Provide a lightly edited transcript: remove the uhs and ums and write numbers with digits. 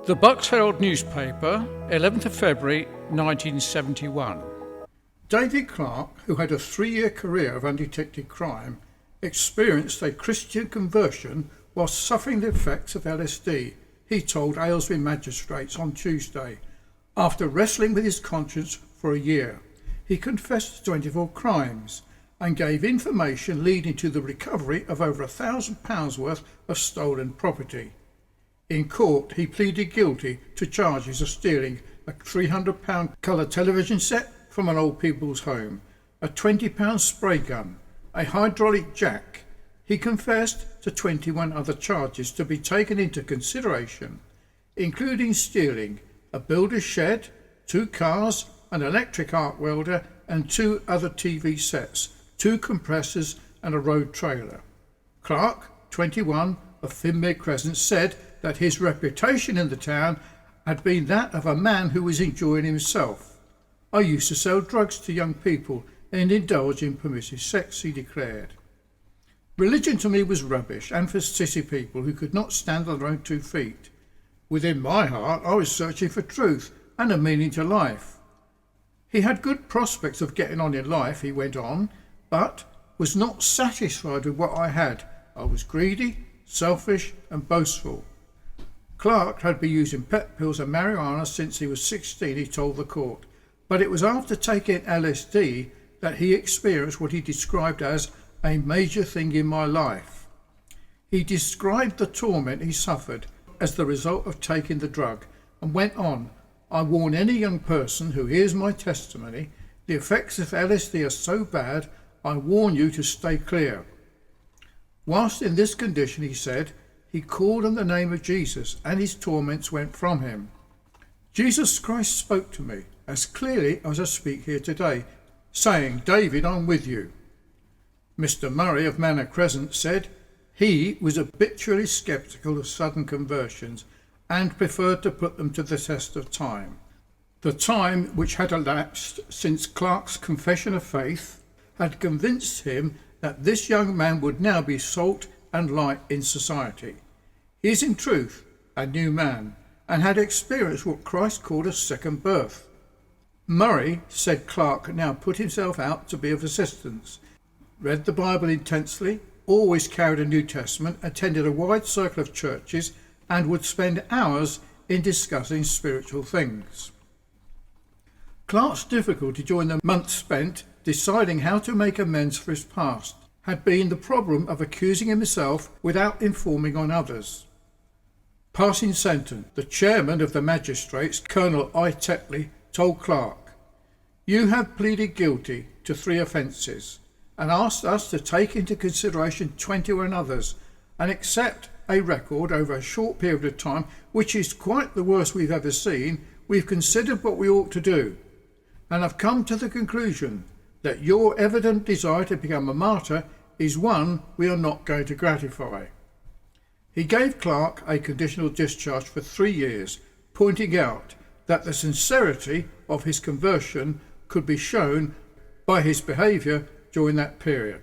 The Bucks Herald newspaper, 11th of February 1971. David Clark, who had a 3-year career of undetected crime, experienced a Christian conversion while suffering the effects of LSD, he told Aylesbury magistrates on Tuesday. After wrestling with his conscience for a year, he confessed to 24 crimes and gave information leading to the recovery of over £1,000 worth of stolen property. In court, he pleaded guilty to charges of stealing a £300 colour television set from an old people's home, a £20 spray gun, a hydraulic jack. He confessed to 21 other charges to be taken into consideration, including stealing a builder's shed, 2 cars, an electric arc welder and 2 other TV sets, 2 compressors and a road trailer. Clark, 21, of Finmere Crescent, said that his reputation in the town had been that of a man who was enjoying himself. I used to sell drugs to young people and indulge in permissive sex, he declared. Religion to me was rubbish, and for city people who could not stand on their own 2 feet. Within my heart I was searching for truth and a meaning to life. He had good prospects of getting on in life, he went on, but was not satisfied with what I had. I was greedy, selfish and boastful. Clark had been using pet pills and marijuana since he was 16, he told the court, but it was after taking LSD that he experienced what he described as a major thing in my life. He described the torment he suffered as the result of taking the drug and went on, I warn any young person who hears my testimony, the effects of LSD are so bad, I warn you to stay clear. Whilst in this condition, he said, he called on the name of Jesus and his torments went from him. Jesus Christ spoke to me as clearly as I speak here today, saying, David, I'm with you. Mr. Murray of Manor Crescent said he was habitually sceptical of sudden conversions and preferred to put them to the test of time. The time which had elapsed since Clark's confession of faith had convinced him that this young man would now be salt and light in society. He is in truth a new man and had experienced what Christ called a second birth. Murray said Clark now put himself out to be of assistance, read the Bible intensely, always carried a New Testament, attended a wide circle of churches and would spend hours in discussing spiritual things. Clark's difficulty during the months spent deciding how to make amends for his past had been the problem of accusing himself without informing on others. Passing sentence, the chairman of the magistrates, Colonel I. Tetley, told Clark, you have pleaded guilty to 3 offences and asked us to take into consideration 21 others and accept a record over a short period of time, which is quite the worst we've ever seen. We've considered what we ought to do and have come to the conclusion that your evident desire to become a martyr is one we are not going to gratify. He gave Clark a conditional discharge for 3 years, pointing out that the sincerity of his conversion could be shown by his behaviour during that period.